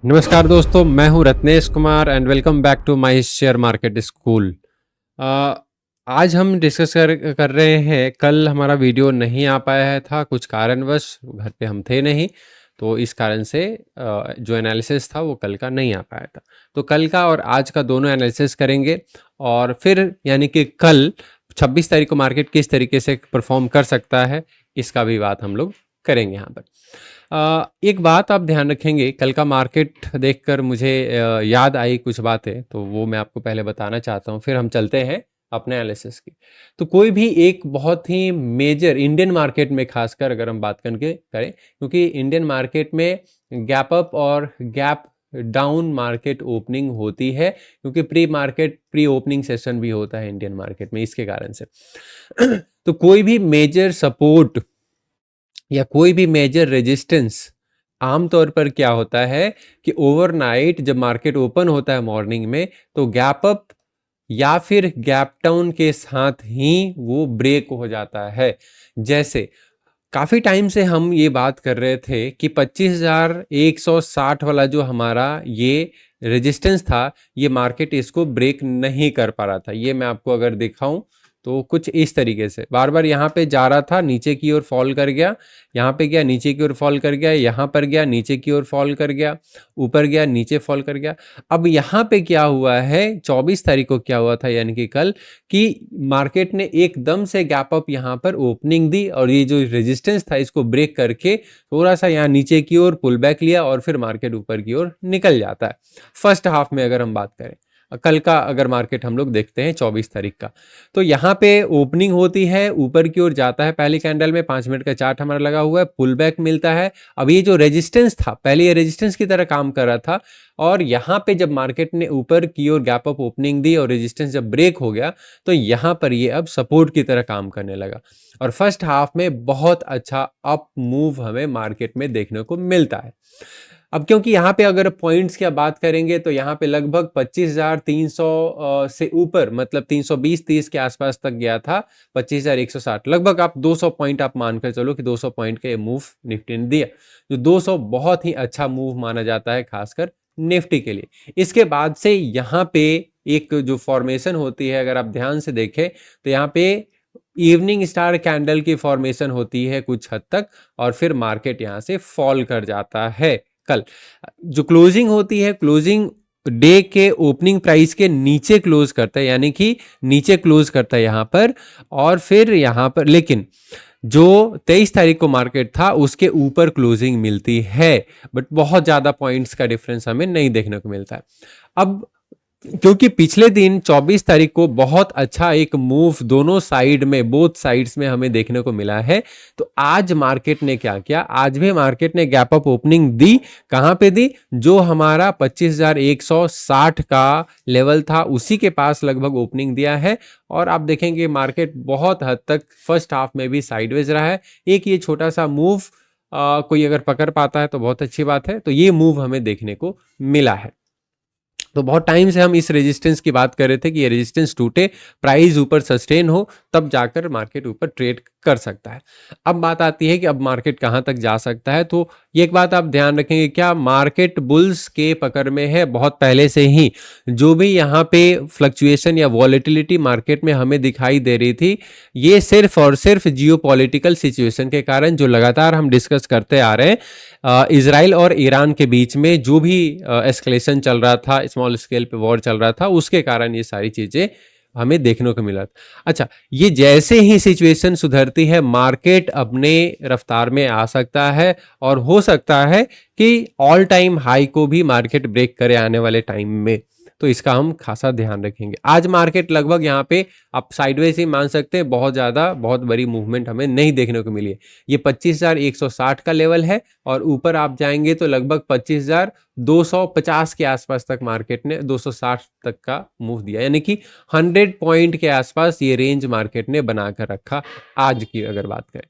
नमस्कार दोस्तों, मैं हूं Ratnesh Kumar and welcome back to my share market school. आज हम डिस्कस कर रहे हैं। कल हमारा वीडियो नहीं आ पाया है था, कुछ कारणवश घर पे हम थे नहीं, तो इस कारण से जो एनालिसिस था वो कल का नहीं आ पाया था। तो कल का और आज का दोनों एनालिसिस करेंगे और फिर यानी कि कल 26 तारीख को मार्केट किस तरीके से परफॉर्म कर सकता है, इसका भी बात हम लोग करेंगे यहाँ पर। एक बात आप ध्यान रखेंगे, कल का मार्केट देखकर मुझे याद आई कुछ बातें, तो वो मैं आपको पहले बताना चाहता हूँ, फिर हम चलते हैं अपने एनालिसिस की। तो कोई भी एक बहुत ही मेजर इंडियन मार्केट में खासकर अगर हम बात करके करें, क्योंकि इंडियन मार्केट में गैप अप और गैप डाउन मार्केट ओपनिंग होती है, क्योंकि प्री ओपनिंग सेशन भी होता है इंडियन मार्केट में, इसके कारण से तो कोई भी मेजर सपोर्ट या कोई भी मेजर रेजिस्टेंस आमतौर पर क्या होता है कि ओवरनाइट जब मार्केट ओपन होता है मॉर्निंग में, तो गैप अप या फिर गैप डाउन के साथ ही वो ब्रेक हो जाता है। जैसे काफी टाइम से हम ये बात कर रहे थे कि 25,160 वाला जो हमारा ये रेजिस्टेंस था, ये मार्केट इसको ब्रेक नहीं कर पा रहा था। ये मैं आपको अगर दिखाऊं तो कुछ इस तरीके से बार बार यहाँ पे जा रहा था, नीचे की ओर फॉल कर गया, यहाँ पे गया नीचे की ओर फॉल कर गया, यहाँ पर गया नीचे की ओर फॉल कर गया, ऊपर गया नीचे फॉल कर गया। अब यहाँ पे क्या हुआ है, 24 तारीख को क्या हुआ था यानी कि कल, कि मार्केट ने एकदम से गैप अप यहाँ पर ओपनिंग दी और ये जो रेजिस्टेंस था इसको ब्रेक करके थोड़ा सा यहाँ नीचे की ओर पुल बैक लिया और फिर मार्केट ऊपर की ओर निकल जाता है। फर्स्ट हाफ में अगर हम बात करें, कल का अगर मार्केट हम लोग देखते हैं 24 तारीख का, तो यहाँ पे ओपनिंग होती है, ऊपर की ओर जाता है पहली कैंडल में, 5 मिनट का चार्ट हमारा लगा हुआ है, पुल बैक मिलता है। अब ये जो रेजिस्टेंस था, पहले ये रेजिस्टेंस की तरह काम कर रहा था, और यहाँ पे जब मार्केट ने ऊपर की ओर गैप अप ओपनिंग दी और रेजिस्टेंस जब ब्रेक हो गया, तो यहाँ पर ये अब सपोर्ट की तरह काम करने लगा और फर्स्ट हाफ में बहुत अच्छा अप मूव हमें मार्केट में देखने को मिलता है। अब क्योंकि यहाँ पे अगर पॉइंट्स की बात करेंगे तो यहाँ पे लगभग 25,300 से ऊपर, मतलब 320-30 के आसपास तक गया था, 25,160, लगभग आप 200 पॉइंट आप मानकर चलो कि 200 पॉइंट का ये मूव निफ्टी ने दिया, जो 200 बहुत ही अच्छा मूव माना जाता है खासकर निफ्टी के लिए। इसके बाद से यहाँ पे एक जो फॉर्मेशन होती है, अगर आप ध्यान से देखें तो यहाँ पे इवनिंग स्टार कैंडल की फॉर्मेशन होती है कुछ हद तक, और फिर मार्केट यहाँ से फॉल कर जाता है। कल जो क्लोजिंग होती है, क्लोजिंग डे के ओपनिंग प्राइस के नीचे क्लोज करता है, यानी कि नीचे क्लोज करता है यहाँ पर, और फिर यहाँ पर लेकिन जो 23 तारीख को मार्केट था उसके ऊपर क्लोजिंग मिलती है, बट बहुत ज्यादा पॉइंट्स का डिफरेंस हमें नहीं देखने को मिलता है। अब क्योंकि पिछले दिन 24 तारीख को बहुत अच्छा एक मूव दोनों साइड में, बोथ साइड्स में हमें देखने को मिला है, तो आज मार्केट ने क्या किया, आज भी मार्केट ने गैप अप ओपनिंग दी। कहां पे दी, जो हमारा 25,160 का लेवल था उसी के पास लगभग ओपनिंग दिया है, और आप देखेंगे मार्केट बहुत हद तक फर्स्ट हाफ में भी साइडवेज रहा है। एक ये छोटा सा मूव कोई अगर पकड़ पाता है तो बहुत अच्छी बात है, तो ये मूव हमें देखने को मिला है। तो बहुत टाइम से हम इस रेजिस्टेंस की बात कर रहे थे कि ये रेजिस्टेंस टूटे, प्राइस ऊपर सस्टेन हो, तब जाकर मार्केट ऊपर ट्रेड कर सकता है। अब बात आती है कि अब मार्केट कहां तक जा सकता है, तो ये एक बात आप ध्यान रखेंगे, क्या मार्केट बुल्स के पकड़ में है बहुत पहले से ही। जो भी यहाँ पे फ्लक्चुएशन या वॉलेटिलिटी मार्केट में हमें दिखाई दे रही थी, ये सिर्फ और सिर्फ जियोपॉलिटिकल सिचुएशन के कारण, जो लगातार हम डिस्कस करते आ रहे हैं, इजराइल और ईरान के बीच में जो भी एस्केलेशन चल रहा था, स्मॉल स्केल पे वॉर चल रहा था, उसके कारण ये सारी चीजें हमें देखने को मिला। अच्छा, ये जैसे ही सिचुएशन सुधरती है, मार्केट अपने रफ्तार में आ सकता है और हो सकता है कि ऑल टाइम हाई को भी मार्केट ब्रेक करे आने वाले टाइम में, तो इसका हम खासा ध्यान रखेंगे। आज मार्केट लगभग यहाँ पे आप साइडवेज ही मान सकते हैं, बहुत ज़्यादा बहुत बड़ी मूवमेंट हमें नहीं देखने को मिली है। ये 25,160 का लेवल है, और ऊपर आप जाएंगे तो लगभग 25,250 के आसपास तक मार्केट ने 260 तक का मूव दिया, यानी कि 100 पॉइंट के आसपास ये रेंज मार्केट ने बनाकर रखा आज की अगर बात करें।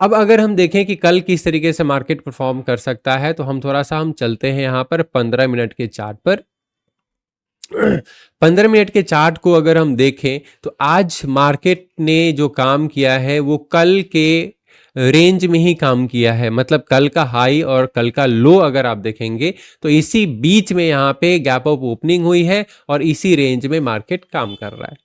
अब अगर हम देखें कि कल किस तरीके से मार्केट परफॉर्म कर सकता है, तो हम थोड़ा सा हम चलते हैं यहाँ पर 15 मिनट के चार्ट पर। 15 मिनट के चार्ट को अगर हम देखें तो आज मार्केट ने जो काम किया है वो कल के रेंज में ही काम किया है, मतलब कल का हाई और कल का लो अगर आप देखेंगे तो इसी बीच में यहाँ पे गैप अप ओपनिंग हुई है और इसी रेंज में मार्केट काम कर रहा है।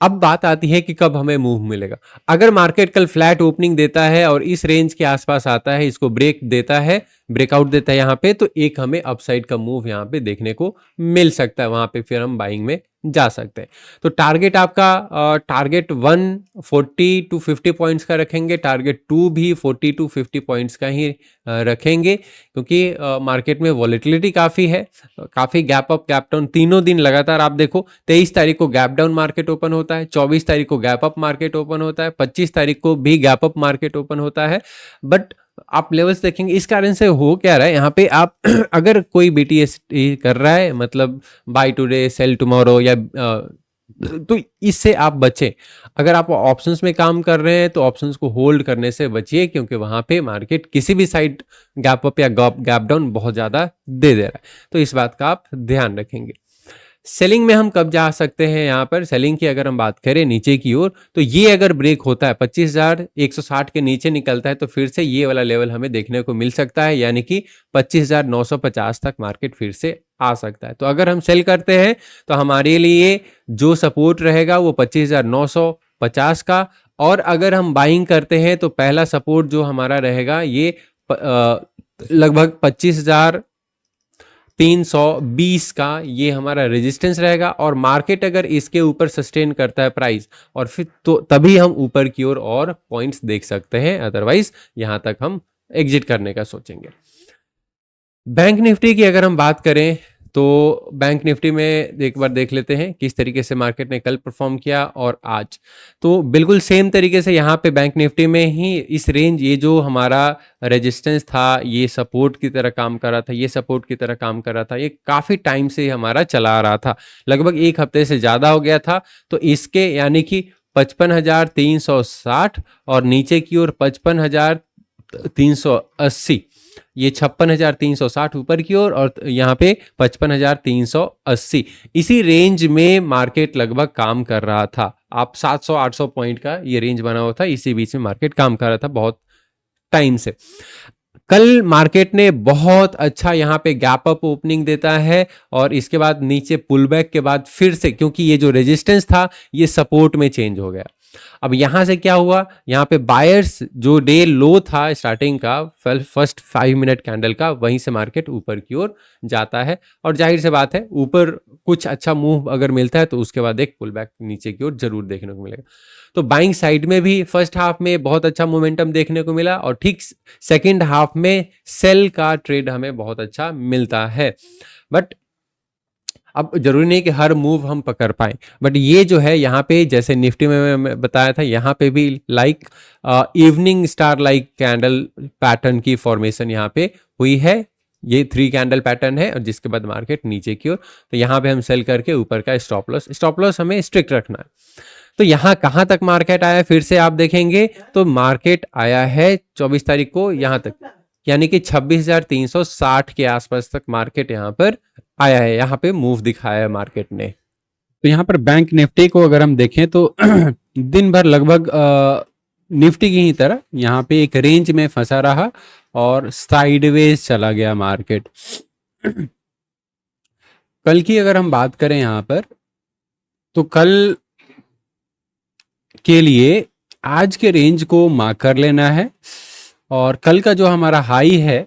अब बात आती है कि कब हमें मूव मिलेगा। अगर मार्केट कल फ्लैट ओपनिंग देता है और इस रेंज के आसपास आता है, इसको ब्रेक देता है, ब्रेकआउट देता है यहाँ पे, तो एक हमें अपसाइड का मूव यहाँ पे देखने को मिल सकता है, वहां पे फिर हम बाइंग में जा सकते हैं। तो टारगेट आपका टारगेट 140 टू 50 पॉइंट्स का रखेंगे, टारगेट 2 भी 40 टू 50 पॉइंट्स का ही रखेंगे, क्योंकि मार्केट में वॉलेटिलिटी काफ़ी है, काफ़ी गैप अप गैप डाउन तीनों दिन लगातार। आप देखो 23 तारीख को गैप डाउन मार्केट ओपन होता है, 24 तारीख को गैप अप मार्केट ओपन होता है, 25 तारीख को भी गैप अप मार्केट ओपन होता है। बट आप लेवल्स देखेंगे, इस कारण से हो क्या रहा है यहाँ पे, आप अगर कोई BTC कर रहा है, मतलब बाय टुडे सेल टुमारो, या तो इससे आप बचें। अगर आप ऑप्शंस में काम कर रहे हैं तो ऑप्शंस को होल्ड करने से बचिए, क्योंकि वहां पे मार्केट किसी भी साइड गैप अप या गैप डाउन बहुत ज्यादा दे रहा है, तो इस बात का आप ध्यान रखेंगे। सेलिंग में हम कब जा सकते हैं, यहाँ पर सेलिंग की अगर हम बात करें नीचे की ओर, तो ये अगर ब्रेक होता है 25,160 के नीचे निकलता है, तो फिर से ये वाला लेवल हमें देखने को मिल सकता है, यानी कि 25,950 तक मार्केट फिर से आ सकता है। तो अगर हम सेल करते हैं तो हमारे लिए जो सपोर्ट रहेगा वो 25,950 का, और अगर हम बाइंग करते हैं तो पहला सपोर्ट जो हमारा रहेगा ये लगभग 25,320 का ये हमारा रेजिस्टेंस रहेगा। और मार्केट अगर इसके ऊपर सस्टेन करता है प्राइस, और फिर तो तभी हम ऊपर की ओर और पॉइंट्स देख सकते हैं, अदरवाइज यहां तक हम एग्जिट करने का सोचेंगे। बैंक निफ्टी की अगर हम बात करें तो बैंक निफ्टी में एक बार देख लेते हैं किस तरीके से मार्केट ने कल परफॉर्म किया और आज। तो बिल्कुल सेम तरीके से यहाँ पे बैंक निफ्टी में ही इस रेंज, ये जो हमारा रेजिस्टेंस था ये सपोर्ट की तरह काम कर रहा था, ये सपोर्ट की तरह काम कर रहा था, ये काफ़ी टाइम से हमारा चला आ रहा था, लगभग एक हफ्ते से ज़्यादा हो गया था। तो इसके यानी कि 55,360 और नीचे की ओर 55,380, ये 56,360 ऊपर की ओर और यहाँ पे 55,380, इसी रेंज में मार्केट लगभग काम कर रहा था। आप 700-800 पॉइंट का ये रेंज बना हुआ था, इसी बीच में मार्केट काम कर रहा था बहुत टाइम से। कल मार्केट ने बहुत अच्छा यहाँ पे गैप अप ओपनिंग देता है और इसके बाद नीचे पुल बैक के बाद फिर से, क्योंकि ये जो रेजिस्टेंस था ये सपोर्ट में चेंज हो गया। अब यहां से क्या हुआ, यहाँ पे बायर्स जो डे लो था स्टार्टिंग का फर्स्ट 5 मिनट कैंडल का, वहीं से मार्केट ऊपर की ओर जाता है और जाहिर सी बात है ऊपर कुछ अच्छा मूव अगर मिलता है तो उसके बाद एक पुल बैक नीचे की ओर जरूर देखने को मिलेगा। तो बाइंग साइड में भी फर्स्ट हाफ में बहुत अच्छा मोमेंटम देखने को मिला और ठीक सेकेंड हाफ में सेल का ट्रेड हमें बहुत अच्छा मिलता है। बट अब जरूरी नहीं कि हर मूव हम पकड़ पाए, बट ये जो है यहाँ पे जैसे निफ्टी में मैं बताया था, यहाँ पे भी like evening star like candle pattern की फॉर्मेशन यहाँ पे हुई है। ये 3 कैंडल पैटर्न है और जिसके बाद मार्केट नीचे की ओर, तो यहाँ पे हम सेल करके ऊपर का स्टॉप लॉस हमें स्ट्रिक्ट रखना है। तो यहाँ कहाँ तक मार्केट आया फिर से आप देखेंगे तो मार्केट आया है 24 तारीख को यहाँ तक, यानी कि 26,360 के आसपास तक मार्केट यहाँ पर आया है, यहाँ पे मूव दिखाया है मार्केट ने। तो यहाँ पर बैंक निफ्टी को अगर हम देखें तो दिन भर लगभग निफ्टी की ही तरह यहाँ पे एक रेंज में फंसा रहा और साइडवेज चला गया मार्केट। कल की अगर हम बात करें यहाँ पर, तो कल के लिए आज के रेंज को मार्क कर लेना है और कल का जो हमारा हाई है,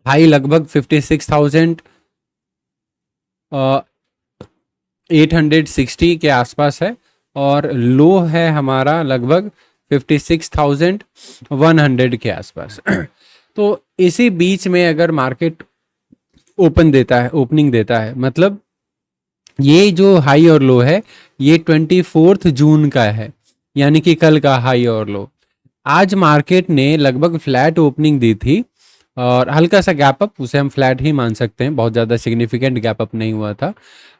हाई लगभग 56,860 के आसपास है और लो है हमारा लगभग 56,100 के आसपास। तो इसी बीच में अगर मार्केट ओपनिंग देता है, मतलब ये जो हाई और लो है ये 24 जून का है, यानी कि कल का हाई और लो। आज मार्केट ने लगभग फ्लैट ओपनिंग दी थी और हल्का सा गैप अप, उसे हम फ्लैट ही मान सकते हैं, बहुत ज़्यादा सिग्निफिकेंट गैप अप नहीं हुआ था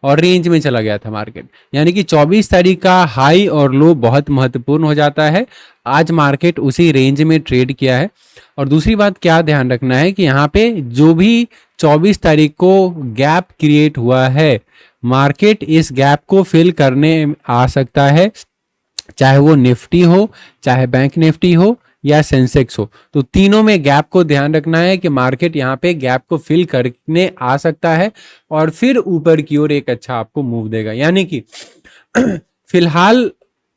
और रेंज में चला गया था मार्केट। यानी कि 24 तारीख का हाई और लो बहुत महत्वपूर्ण हो जाता है। आज मार्केट उसी रेंज में ट्रेड किया है। और दूसरी बात क्या ध्यान रखना है कि यहाँ पे जो भी 24 तारीख को गैप क्रिएट हुआ है, मार्केट इस गैप को फिल करने आ सकता है, चाहे वो निफ्टी हो, चाहे बैंक निफ्टी हो, या सेंसेक्स हो, तो तीनों में गैप को ध्यान रखना है कि मार्केट यहाँ पे गैप को फिल करने आ सकता है और फिर ऊपर की ओर एक अच्छा आपको मूव देगा। यानी कि फिलहाल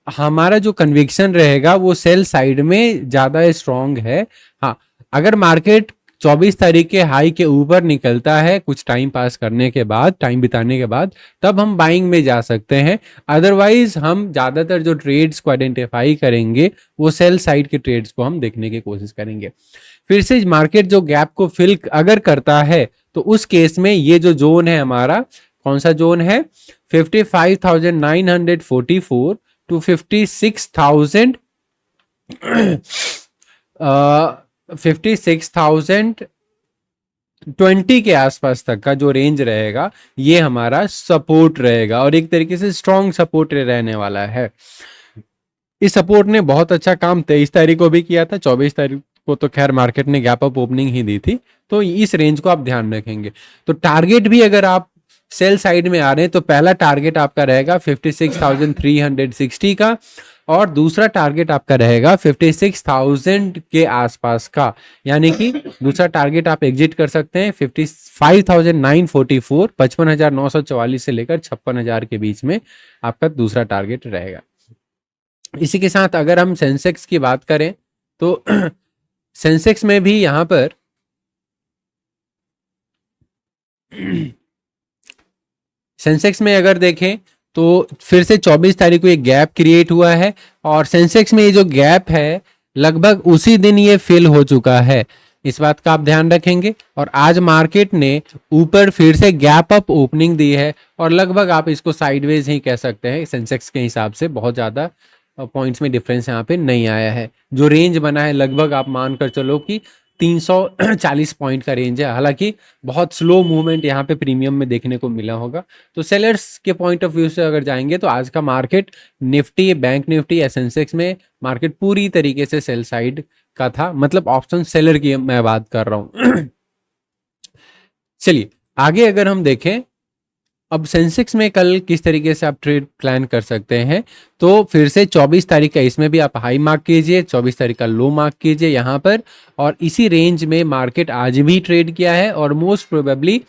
हमारा जो कन्विक्शन रहेगा वो सेल साइड में ज्यादा स्ट्रांग है। हाँ, अगर मार्केट 24 तारीख के हाई के ऊपर निकलता है कुछ टाइम पास करने के बाद, टाइम बिताने के बाद, तब हम बाइंग में जा सकते हैं। अदरवाइज हम ज्यादातर जो ट्रेड्स को आइडेंटिफाई करेंगे वो सेल साइड के ट्रेड्स को हम देखने की कोशिश करेंगे। फिर से मार्केट जो गैप को फिल अगर करता है तो उस केस में ये जो जोन है हमारा, कौन सा जोन है, 55,944 टू 56,020 के आसपास तक का जो रेंज रहेगा ये हमारा सपोर्ट रहेगा और एक तरीके से स्ट्रॉन्ग सपोर्ट रहने वाला है। इस सपोर्ट ने बहुत अच्छा काम 23 तारीख को भी किया था, 24 तारीख को तो खैर मार्केट ने गैप अप ओपनिंग ही दी थी, तो इस रेंज को आप ध्यान रखेंगे। तो टारगेट भी अगर आप सेल साइड में आ रहे हैं तो पहला टारगेट आपका रहेगा 56,360 का और दूसरा टारगेट आपका रहेगा 56,000 के आसपास का। यानी कि दूसरा टारगेट आप एग्जिट कर सकते हैं 55,944, 55,944 से लेकर 56,000 के बीच में आपका दूसरा टारगेट रहेगा। इसी के साथ अगर हम सेंसेक्स की बात करें तो सेंसेक्स में भी यहां पर सेंसेक्स में अगर देखें तो फिर से 24 तारीख को एक गैप क्रिएट हुआ है और सेंसेक्स में ये जो गैप है लगभग उसी दिन ये फिल हो चुका है, इस बात का आप ध्यान रखेंगे। और आज मार्केट ने ऊपर फिर से गैप अप ओपनिंग दी है और लगभग आप इसको साइडवेज ही कह सकते हैं। सेंसेक्स के हिसाब से बहुत ज़्यादा पॉइंट्स में डिफरेंस यहाँ पे नहीं आया है। जो रेंज बना है लगभग आप मान कर चलो कि 340 पॉइंट का रेंज है। हालांकि बहुत स्लो मूवमेंट यहाँ पे प्रीमियम में देखने को मिला होगा। तो सेलर्स के पॉइंट ऑफ व्यू से अगर जाएंगे तो आज का मार्केट निफ्टी, बैंक निफ्टी या सेंसेक्स में मार्केट पूरी तरीके से सेल साइड का था, मतलब ऑप्शन सेलर की मैं बात कर रहा हूँ। चलिए आगे अगर हम देखें अब सेंसेक्स में कल किस तरीके से आप ट्रेड प्लान कर सकते हैं, तो फिर से 24 तारीख का इसमें भी आप हाई मार्क कीजिए, 24 तारीख का लो मार्क कीजिए यहाँ पर, और इसी रेंज में मार्केट आज भी ट्रेड किया है और मोस्ट प्रोबेबली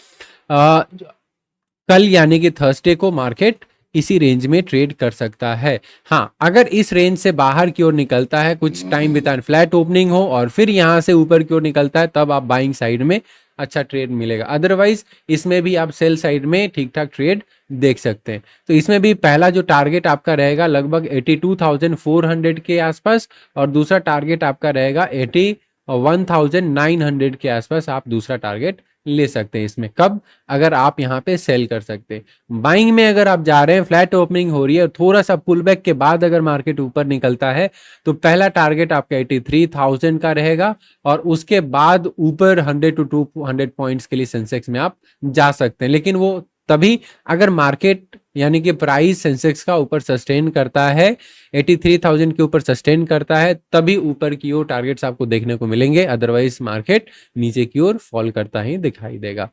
कल यानी कि थर्सडे को मार्केट इसी रेंज में ट्रेड कर सकता है। हाँ, अगर इस रेंज से बाहर की ओर निकलता है, कुछ टाइम बिता फ्लैट ओपनिंग हो और फिर यहाँ से ऊपर की ओर निकलता है, तब आप बाइंग साइड में अच्छा ट्रेड मिलेगा। अदरवाइज इसमें भी आप सेल साइड में ठीक ठाक ट्रेड देख सकते हैं। तो इसमें भी पहला जो टारगेट आपका रहेगा लगभग 82,400 के आसपास और दूसरा टारगेट आपका रहेगा 81,900 के आसपास। आप दूसरा टारगेट ले सकते हैं इसमें, कब, अगर आप यहाँ पे सेल कर सकते हैं। बाइंग में अगर आप जा रहे हैं, फ्लैट ओपनिंग हो रही है और थोड़ा सा पुल बैक के बाद अगर मार्केट ऊपर निकलता है तो पहला टारगेट आपका 83,000 का रहेगा और उसके बाद ऊपर 100 to 200 पॉइंट्स के लिए सेंसेक्स में आप जा सकते हैं। लेकिन वो तभी अगर मार्केट यानी कि प्राइस सेंसेक्स का ऊपर सस्टेन करता है, 83,000 के ऊपर सस्टेन करता है, तभी ऊपर की ओर टारगेट्स आपको देखने को मिलेंगे। अदरवाइज मार्केट नीचे की ओर फॉल करता ही दिखाई देगा।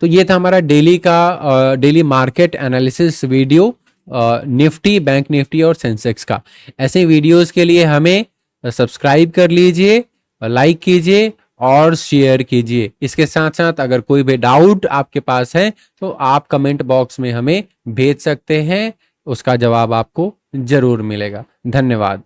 तो ये था हमारा daily market analysis video Nifty, bank Nifty और सेंसेक्स का। ऐसे वीडियोस के लिए हमें सब्सक्राइब कर लीजिए, लाइक कीजिए और शेयर कीजिए। इसके साथ साथ अगर कोई भी डाउट आपके पास है तो आप कमेंट बॉक्स में हमें भेज सकते हैं, उसका जवाब आपको जरूर मिलेगा। धन्यवाद।